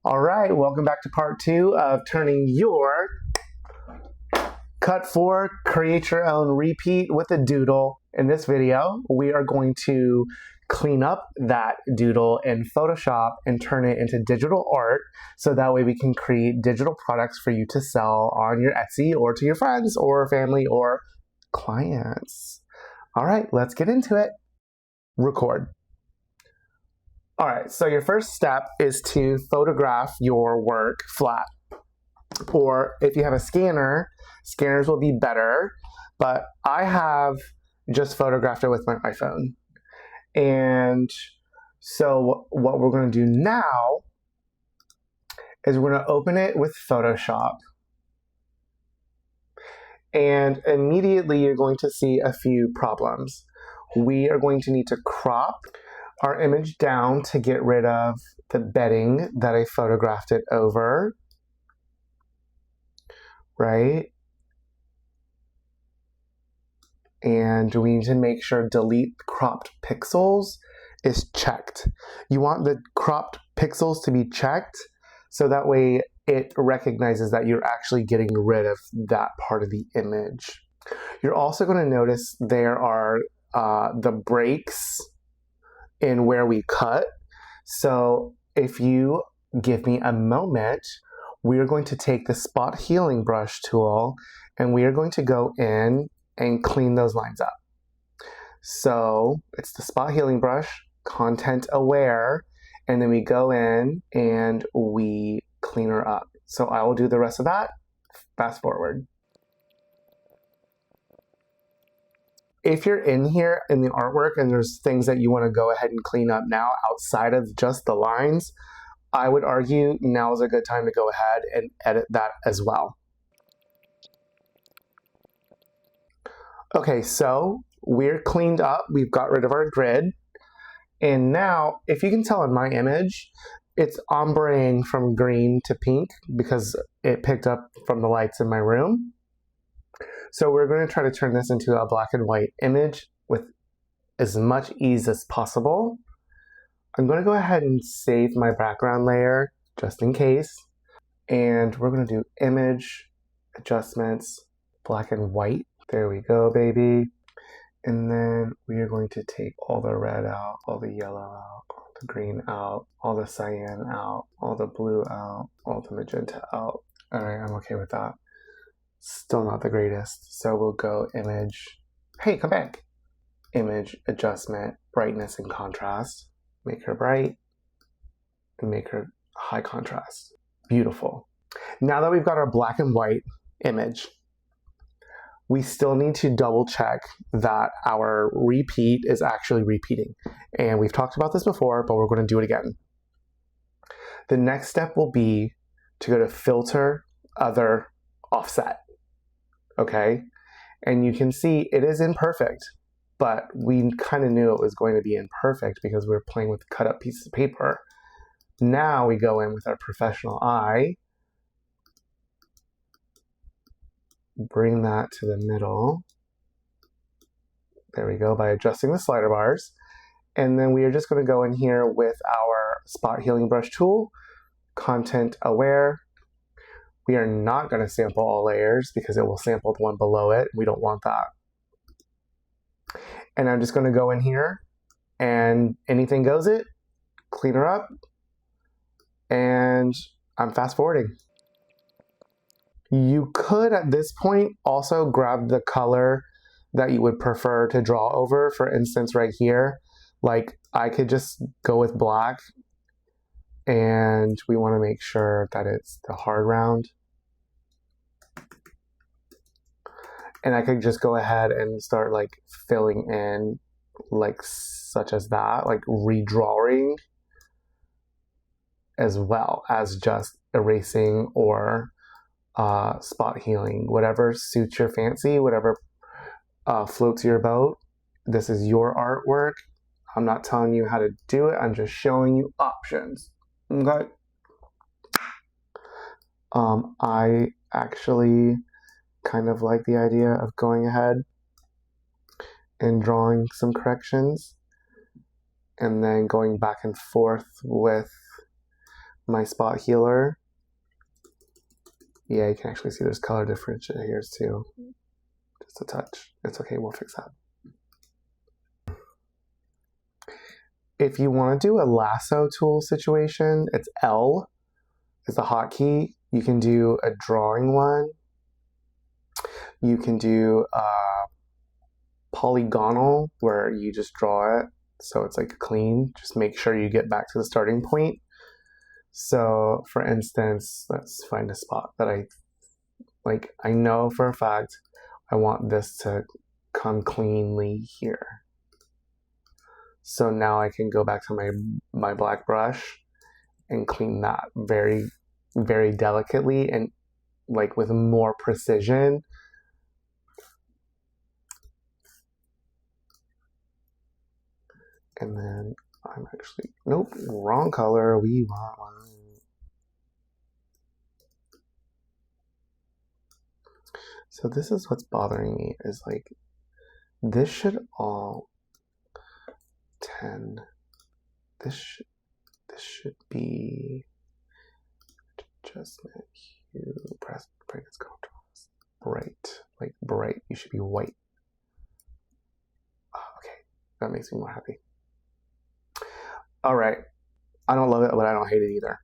All right, welcome back to part 2 of turning your cut for, create your own repeat with a doodle. In this video, we are going to clean up that doodle in Photoshop and turn it into digital art so that way we can create digital products for you to sell on your Etsy or to your friends or family or clients. All right, let's get into it. Record. All right, so your first step is to photograph your work flat. Or if you have a scanner, scanners will be better, but I have just photographed it with my iPhone. And so what we're going to do now is we're going to open it with Photoshop. And immediately you're going to see a few problems. We are going to need to crop our image down to get rid of the bedding that I photographed it over, right? And we need to make sure delete cropped pixels is checked. You want the cropped pixels to be checked so that way it recognizes that you're actually getting rid of that part of the image. You're also going to notice there are the breaks in where we cut. So if you give me a moment, we are going to take the spot healing brush tool and we are going to go in and clean those lines up. So it's the spot healing brush, content aware, and then we go in and we clean her up. So I will do the rest of that. Fast forward. If you're in here in the artwork and there's things that you want to go ahead and clean up now outside of just the lines, I would argue now is a good time to go ahead and edit that as well. Okay, so we're cleaned up. We've got rid of our grid. And now, if you can tell in my image, it's ombreing from green to pink because it picked up from the lights in my room. So we're going to try to turn this into a black and white image with as much ease as possible. I'm going to go ahead and save my background layer just in case. And we're going to do image, adjustments, black and white. There we go, baby. And then we are going to take all the red out, all the yellow out, all the green out, all the cyan out, all the blue out, all the magenta out. All right, I'm okay with that. Still not the greatest. So we'll go image. Hey, come back. Image, adjustment, brightness and contrast. Make her bright and make her high contrast. Beautiful. Now that we've got our black and white image, we still need to double check that our repeat is actually repeating. And we've talked about this before, but we're going to do it again. The next step will be to go to Filter, Other, Offset. Okay? And you can see it is imperfect, but we kind of knew it was going to be imperfect because we were playing with cut up pieces of paper. Now we go in with our professional eye, bring that to the middle. There we go, by adjusting the slider bars. And then we are just going to go in here with our spot healing brush tool, content aware. We are not going to sample all layers because it will sample the one below it. We don't want that. And I'm just going to go in here and anything goes it, clean her up, and I'm fast forwarding. You could at this point also grab the color that you would prefer to draw over. For instance, right here, like I could just go with black and we want to make sure that it's the hard round. And I could just go ahead and start like filling in like such as that, like redrawing as well as just erasing or spot healing, whatever suits your fancy, whatever floats your boat. This is your artwork. I'm not telling you how to do it. I'm just showing you options. Okay. I actually kind of like the idea of going ahead and drawing some corrections and then going back and forth with my spot healer. Yeah, you can actually see there's color differentiators too. Just a touch. It's okay, we'll fix that. If you want to do a lasso tool situation, it's L is the hotkey. You can do a drawing one. You can do a polygonal where you just draw it so it's like clean. Just make sure you get back to the starting point. So for instance, let's find a spot that I know for a fact I want this to come cleanly here. So now I can go back to my black brush and clean that very, very delicately and like with more precision. And then I'm actually, nope, wrong color. We want one. So this is what's bothering me is like, this should all 10. This should be adjustment hue, press brightness contrast, bright, like bright. You should be white. Oh, okay, that makes me more happy. All right, I don't love it, but I don't hate it either.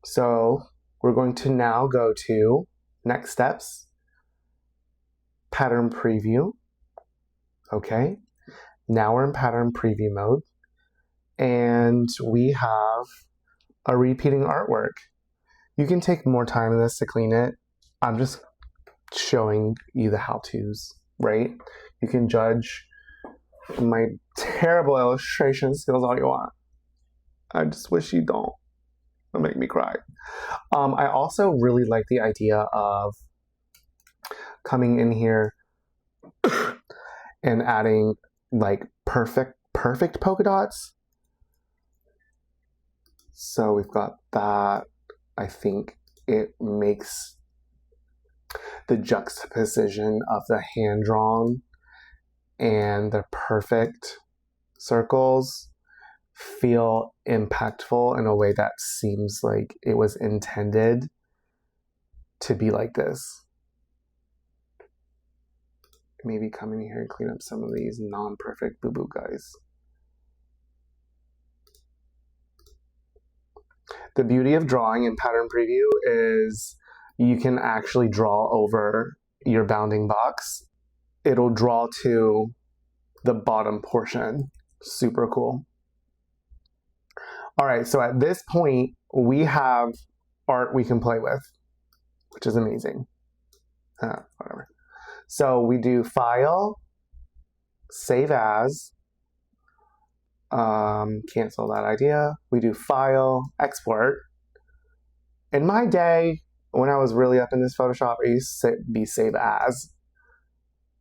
So we're going to now go to next steps, pattern preview. Okay, now we're in pattern preview mode, and we have a repeating artwork. You can take more time in this to clean it. I'm just showing you the how-tos, right? You can judge my terrible illustration skills all you want. I just wish you don't. It'll make me cry. I also really like the idea of coming in here and adding like perfect polka dots. So we've got that. I think it makes the juxtaposition of the hand-drawn and the perfect circles feel impactful in a way that seems like it was intended to be like this. Maybe come in here and clean up some of these non-perfect boo-boo guys. The beauty of drawing in pattern preview is you can actually draw over your bounding box. It'll draw to the bottom portion. Super cool. All right, so at this point, we have art we can play with, which is amazing. Whatever. So we do File, Save As, cancel that idea. We do File, Export. In my day, when I was really up in this Photoshop, I used to be Save As.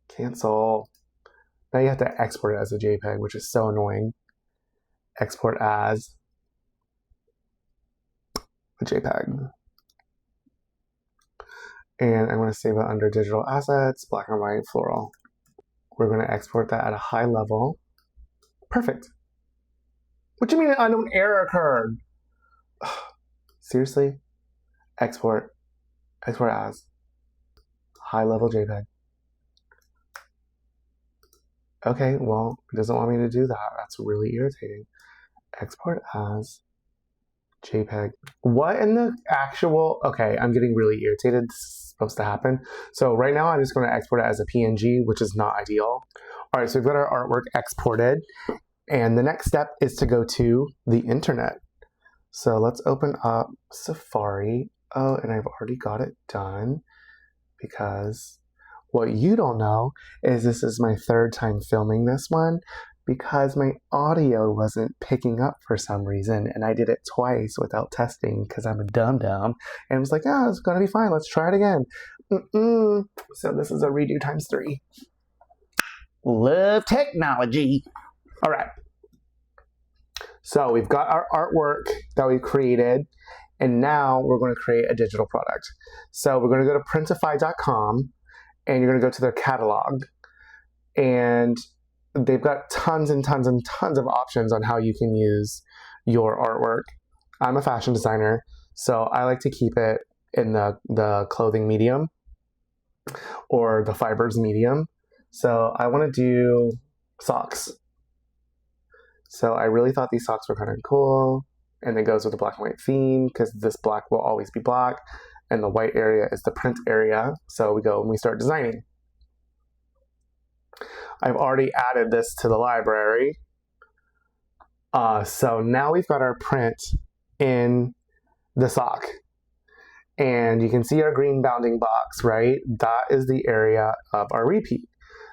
Cancel. Now you have to export it as a JPEG, which is so annoying. Export as a JPEG. And I'm going to save it under Digital Assets, Black and White, Floral. We're going to export that at a high level. Perfect. What do you mean an unknown error occurred? Seriously? Export. Export as. High level JPEG. Okay, well, it doesn't want me to do that. That's really irritating. Export as JPEG. What in the actual... Okay, I'm getting really irritated. This is supposed to happen. So right now I'm just going to export it as a PNG, which is not ideal. All right, so we've got our artwork exported. And the next step is to go to the internet. So let's open up Safari. Oh, and I've already got it done because what you don't know is this is my third time filming this one because my audio wasn't picking up for some reason, and I did it twice without testing because I'm a dum-dum, and I was like, oh, it's gonna be fine, let's try it again. So this is a redo ×3. Love technology. All right. So we've got our artwork that we created, and now we're going to create a digital product. So we're going to go to Printify.com, and you're going to go to their catalog, and they've got tons and tons and tons of options on how you can use your artwork. I'm a fashion designer, so I like to keep it in the clothing medium or the fibers medium. So I want to do socks. So I really thought these socks were kind of cool, and it goes with the black and white theme because this black will always be black, and the white area is the print area. So we go and we start designing. I've already added this to the library. So now we've got our print in the sock. And you can see our green bounding box, right? That is the area of our repeat.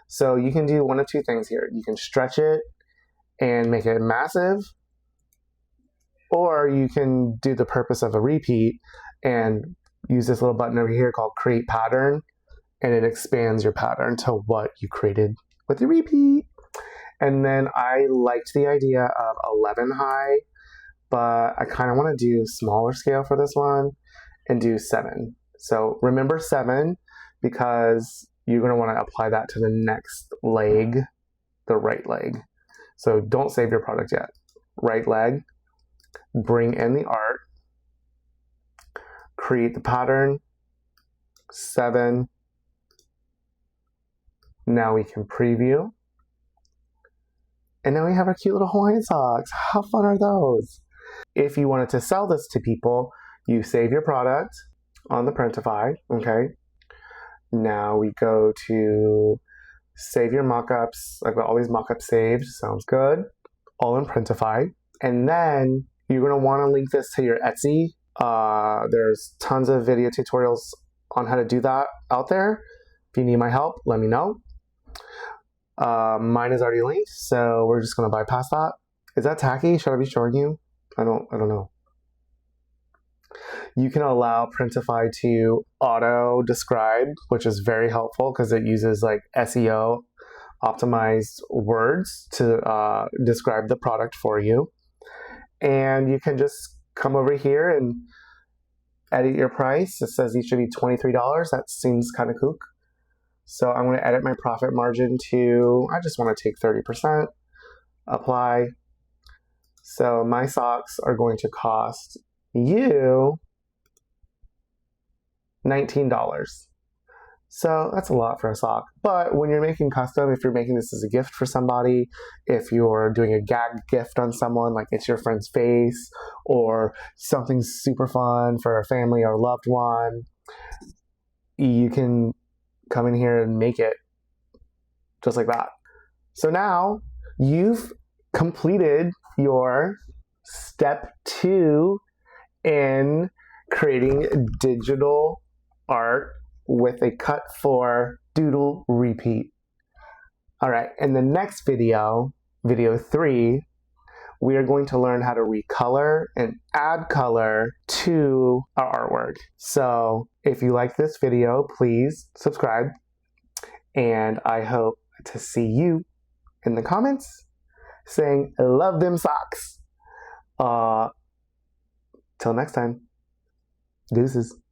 So you can do one of two things here. You can stretch it and make it massive, or you can do the purpose of a repeat and use this little button over here called Create Pattern, and it expands your pattern to what you created with the repeat. And then I liked the idea of 11 high, but I kind of want to do smaller scale for this one and do 7. So remember 7 because you're going to want to apply that to the next leg, the right leg. So don't save your product yet. Right leg, bring in the art, create the pattern, 7. Now we can preview. And now we have our cute little Hawaiian socks. How fun are those? If you wanted to sell this to people, you save your product on the Printify, okay? Now we go to save your mockups. I've got all these mockups saved, sounds good. All in Printify. And then you're gonna wanna link this to your Etsy. There's tons of video tutorials on how to do that out there. If you need my help, let me know. Mine is already linked, so we're just gonna bypass that. Is that tacky? Should I be showing you? I don't know. You can allow Printify to auto describe, which is very helpful because it uses like SEO optimized words to describe the product for you. And you can just come over here and edit your price. It says these should be $23. That seems kind of kook. So I'm going to edit my profit margin to, I just want to take 30%, apply. So my socks are going to cost you $19. So that's a lot for a sock. But when you're making custom, if you're making this as a gift for somebody, if you're doing a gag gift on someone, like it's your friend's face, or something super fun for a family or loved one, you can come in here and make it just like that. So now you've completed your step 2 in creating digital art with a cut for doodle repeat. All right, in the next video, video 3, we are going to learn how to recolor and add color to our artwork. So if you like this video, please subscribe, and I hope to see you in the comments saying, I love them socks. Till next time, deuces.